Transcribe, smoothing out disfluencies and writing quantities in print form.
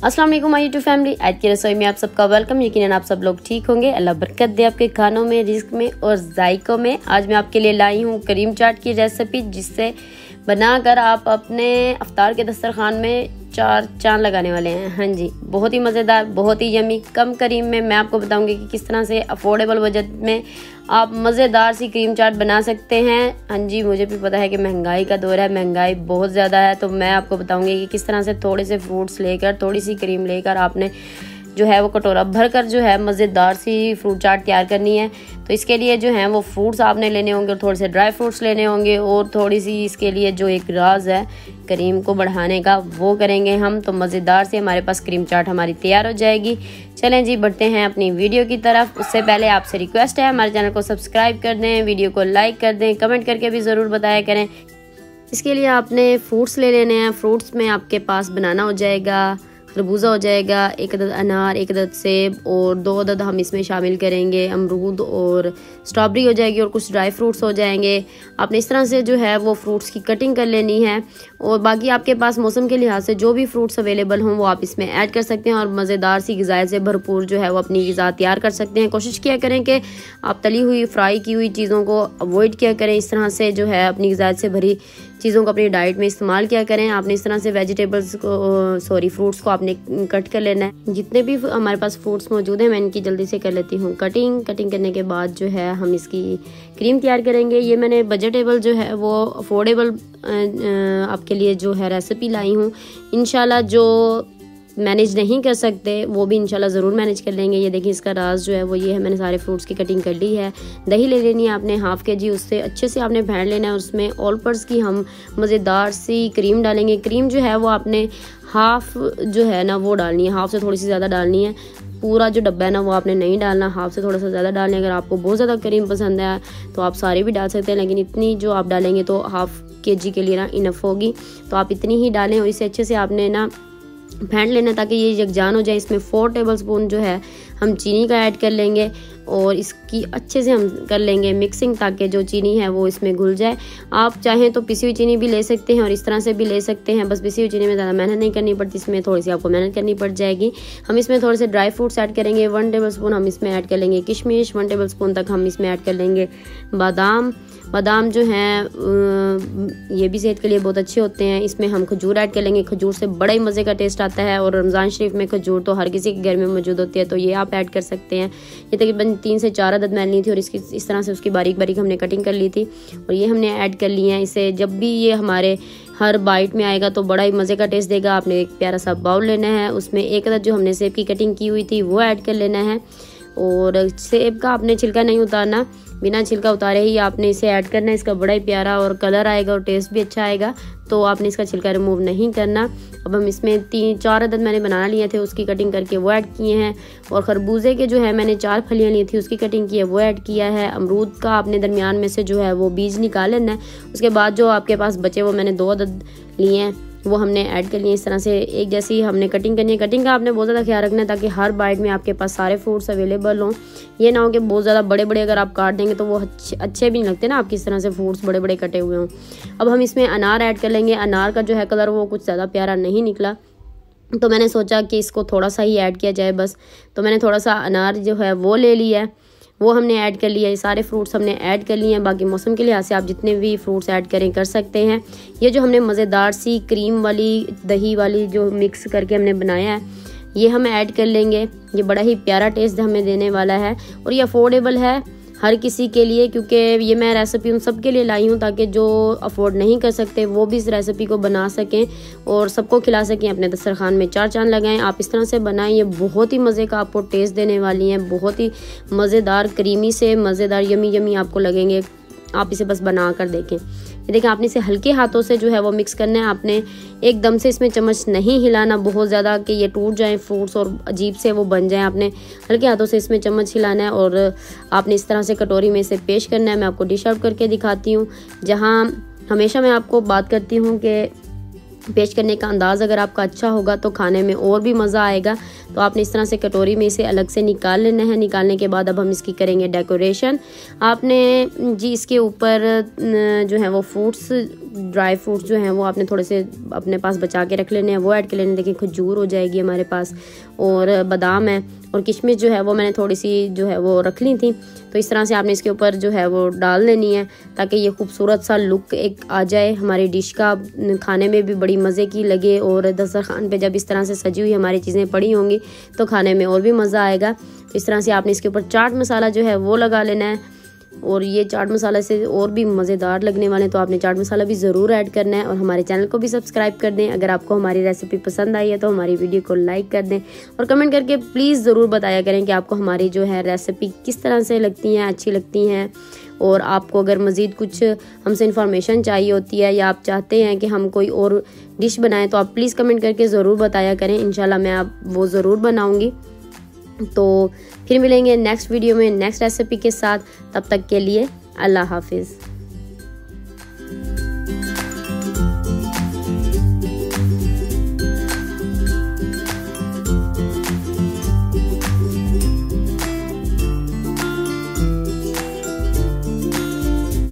अस्सलाम वालेकुम my YouTube family. आज की रसोई में आप सबका वेलकम। यकीनन आप सब लोग ठीक होंगे। अल्लाह बरकत दे आपके खानों में, रिस्क में और जायकों में। आज मैं आपके लिए लाई हूँ करीम चाट की रेसिपी, जिससे बनाकर आप अपने अफ्तार के दस्तरखान में चार चांद लगाने वाले हैं। हाँ जी, बहुत ही मज़ेदार, बहुत ही यमी, कम करीम में मैं आपको बताऊंगी कि किस तरह से अफोर्डेबल बजट में आप मज़ेदार सी क्रीम चाट बना सकते हैं। हाँ जी, मुझे भी पता है कि महंगाई का दौर है, महंगाई बहुत ज़्यादा है, तो मैं आपको बताऊंगी कि किस तरह से थोड़े से फ्रूट्स लेकर, थोड़ी सी क्रीम लेकर आपने जो है वो कटोरा भर कर जो है मज़ेदार सी फ्रूट चाट तैयार करनी है। तो इसके लिए जो है वो फ्रूट्स आपने लेने होंगे और थोड़े से ड्राई फ्रूट्स लेने होंगे, और थोड़ी सी इसके लिए जो एक राज है क्रीम को बढ़ाने का, वो करेंगे हम। तो मज़ेदार से हमारे पास क्रीम चाट हमारी तैयार हो जाएगी। चलें जी, बढ़ते हैं अपनी वीडियो की तरफ। उससे पहले आपसे रिक्वेस्ट है, हमारे चैनल को सब्सक्राइब कर दें, वीडियो को लाइक कर दें, कमेंट करके भी ज़रूर बताया करें। इसके लिए आपने फ्रूट्स ले लेने हैं। फ्रूट्स में आपके पास बनाना हो जाएगा, खरबूजा हो जाएगा, एक अदद अनार, एक अदद सेब, और 2 अदद हम इसमें शामिल करेंगे अमरूद, और स्ट्रॉबेरी हो जाएगी, और कुछ ड्राई फ्रूट्स हो जाएंगे। आपने इस तरह से जो है वो फ्रूट्स की कटिंग कर लेनी है, और बाकी आपके पास मौसम के लिहाज से जो भी फ्रूट्स अवेलेबल हों वो आप इसमें ऐड कर सकते हैं, और मज़ेदार सी ग़िज़ा से भरपूर जो है वो अपनी ग़िज़ा तैयार कर सकते हैं। कोशिश किया करें कि आप तली हुई, फ्राई की हुई चीज़ों को अवॉइड किया करें। इस तरह से जो है अपनी ग़िज़ा से भरी चीज़ों को अपनी डाइट में इस्तेमाल किया करें। आपने इस तरह से वेजिटेबल्स को फ्रूट्स को आपने कट कर लेना है। जितने भी हमारे पास फ्रूट्स मौजूद हैं मैं इनकी जल्दी से कर लेती हूँ कटिंग करने के बाद जो है हम इसकी क्रीम तैयार करेंगे। ये मैंने बजटेबल जो है वो अफोर्डेबल आपके लिए जो है रेसिपी लाई हूँ। इंशाल्लाह जो मैनेज नहीं कर सकते वो भी इंशाल्लाह ज़रूर मैनेज कर लेंगे। ये देखिए, इसका राज जो है वो ये है। मैंने सारे फ्रूट्स की कटिंग कर ली है। दही ले लेनी है आपने ½ kg, उससे अच्छे से आपने फेंट लेना है। उसमें ऑल पर्स की हम मज़ेदार सी क्रीम डालेंगे। क्रीम जो है वो आपने हाफ़ जो है ना वो डालनी है, हाफ़ से थोड़ी सी ज़्यादा डालनी है। पूरा जो डब्बा है ना वो आपने नहीं डालना, हाफ़ से थोड़ा सा ज़्यादा डालना है। अगर आपको बहुत ज़्यादा क्रीम पसंद है तो आप सारी भी डाल सकते हैं, लेकिन इतनी जो आप डालेंगे तो ½ kg के लिए ना इनफ होगी, तो आप इतनी ही डालें। और इसे अच्छे से आपने ना फेंट लेना ताकि ये यकजान हो जाए। इसमें 4 टेबलस्पून जो है हम चीनी का ऐड कर लेंगे, और इसकी अच्छे से हम कर लेंगे मिक्सिंग, ताकि जो चीनी है वो इसमें घुल जाए। आप चाहें तो पिसी हुई चीनी भी ले सकते हैं और इस तरह से भी ले सकते हैं। बस पिसी हुई चीनी में ज़्यादा मेहनत नहीं करनी पड़ती, इसमें थोड़ी सी आपको मेहनत करनी पड़ जाएगी। हम इसमें थोड़े से ड्राई फ्रूट्स ऐड करेंगे। 1 टेबलस्पून हम इसमें ऐड कर लेंगे किशमिश, 1 टेबलस्पून तक हम इसमें ऐड कर लेंगे बादाम जो हैं ये भी सेहत के लिए बहुत अच्छे होते हैं। इसमें हम खजूर ऐड कर लेंगे। खजूर से बड़ा ही मज़े का टेस्ट आता है, और रमज़ान शरीफ में खजूर तो हर किसी के घर में मौजूद होती है, तो ये आप ऐड कर सकते हैं। ये तकरीबन 3 से 4 अदद मैंने ली थी, और इसकी इस तरह से उसकी बारीक बारीक हमने कटिंग कर ली थी, और ये हमने ऐड कर ली है। इसे जब भी ये हमारे हर बाइट में आएगा तो बड़ा ही मज़े का टेस्ट देगा। आपने एक प्यारा सा बाउल लेना है, उसमें 1 अदद जो हमने सेब की कटिंग की हुई थी वो ऐड कर लेना है, और सेब का आपने छिलका नहीं उतारना, बिना छिलका उतारे ही आपने इसे ऐड करना है। इसका बड़ा ही प्यारा और कलर आएगा और टेस्ट भी अच्छा आएगा, तो आपने इसका छिलका रिमूव नहीं करना। अब हम इसमें 3-4 अदद मैंने बनाना लिए थे, उसकी कटिंग करके वो ऐड किए हैं, और खरबूजे के जो है मैंने 4 फलियाँ ली थी, उसकी कटिंग की है वो ऐड किया है। अमरूद का आपने दरमियान में से जो है वो बीज निकाल लेना है। उसके बाद जो आपके पास बचे वो मैंने 2 अदद लिए हैं, वो हमने ऐड कर लिए। इस तरह से एक जैसी हमने कटिंग करनी है। कटिंग का आपने बहुत ज़्यादा ख्याल रखना है ताकि हर बाइट में आपके पास सारे फ्रूट्स अवेलेबल हों। ये ना हो कि बहुत ज़्यादा बड़े बड़े अगर आप काट देंगे तो वो अच्छे भी नहीं लगते ना, आपकी इस तरह से फ्रूट्स बड़े बड़े कटे हुए हों। अब हम इसमें अनार ऐड कर लेंगे। अनार का जो है कलर वो कुछ ज़्यादा प्यारा नहीं निकला, तो मैंने सोचा कि इसको थोड़ा सा ही ऐड किया जाए बस, तो मैंने थोड़ा सा अनार जो है वो ले लिया है, वो हमने ऐड कर लिया है। सारे फ्रूट्स हमने ऐड कर लिए हैं। बाकी मौसम के लिहाज से आप जितने भी फ्रूट्स ऐड करें कर सकते हैं। ये जो हमने मज़ेदार सी क्रीम वाली दही वाली जो मिक्स करके हमने बनाया है, ये हम ऐड कर लेंगे। ये बड़ा ही प्यारा टेस्ट हमें देने वाला है, और ये अफोर्डेबल है हर किसी के लिए, क्योंकि ये मैं रेसिपी उन सब के लिए लाई हूँ ताकि जो अफोर्ड नहीं कर सकते वो भी इस रेसिपी को बना सकें और सबको खिला सकें, अपने दस्तरखान में 4 चांद लगाएं। आप इस तरह से बनाएं, ये बहुत ही मज़े का आपको टेस्ट देने वाली हैं। बहुत ही मज़ेदार, क्रीमी से मज़ेदार, यमी आपको लगेंगे। आप इसे बस बना कर देखें। ये देखें, आपने इसे हल्के हाथों से जो है वो मिक्स करना है। आपने एकदम से इसमें चम्मच नहीं हिलाना बहुत ज़्यादा कि ये टूट जाएं फ्रूट्स और अजीब से वो बन जाएं। आपने हल्के हाथों से इसमें चम्मच हिलाना है, और आपने इस तरह से कटोरी में इसे पेश करना है। मैं आपको डिश आउट करके दिखाती हूँ, जहाँ हमेशा मैं आपको बात करती हूँ कि पेश करने का अंदाज़ अगर आपका अच्छा होगा तो खाने में और भी मज़ा आएगा। तो आपने इस तरह से कटोरी में इसे अलग से निकाल लेना है। निकालने के बाद अब हम इसकी करेंगे डेकोरेशन। आपने जी इसके ऊपर जो है वो फ्रूट्स, ड्राई फ्रूट्स जो हैं वो आपने थोड़े से अपने पास बचा के रख लेने हैं, वो ऐड कर लेने। देखिए खजूर हो जाएगी हमारे पास, और बादाम है, और किशमिश जो है वो मैंने थोड़ी सी जो है वो रख ली थी। तो इस तरह से आपने इसके ऊपर जो है वो डाल देनी है ताकि ये खूबसूरत सा लुक एक आ जाए हमारी डिश का, खाने में भी बड़ी मज़े की लगे। और दस्तरखान पे जब इस तरह से सजी हुई हमारी चीज़ें पड़ी होंगी तो खाने में और भी मज़ा आएगा। इस तरह से आपने इसके ऊपर चाट मसाला जो है वो लगा लेना है, और ये चाट मसाला से और भी मज़ेदार लगने वाले, तो आपने चाट मसाला भी ज़रूर ऐड करना है। और हमारे चैनल को भी सब्सक्राइब कर दें। अगर आपको हमारी रेसिपी पसंद आई है तो हमारी वीडियो को लाइक कर दें, और कमेंट करके प्लीज़ ज़रूर बताया करें कि आपको हमारी जो है रेसिपी किस तरह से लगती हैं, अच्छी लगती हैं। और आपको अगर मज़ीद कुछ हमसे इन्फॉर्मेशन चाहिए होती है या आप चाहते हैं कि हम कोई और डिश बनाएं तो आप प्लीज़ कमेंट करके ज़रूर बताया करें। इंशाल्लाह मैं आप वो ज़रूर बनाऊँगी। तो फिर मिलेंगे नेक्स्ट वीडियो में नेक्स्ट रेसिपी के साथ। तब तक के लिए अल्लाह हाफिज़।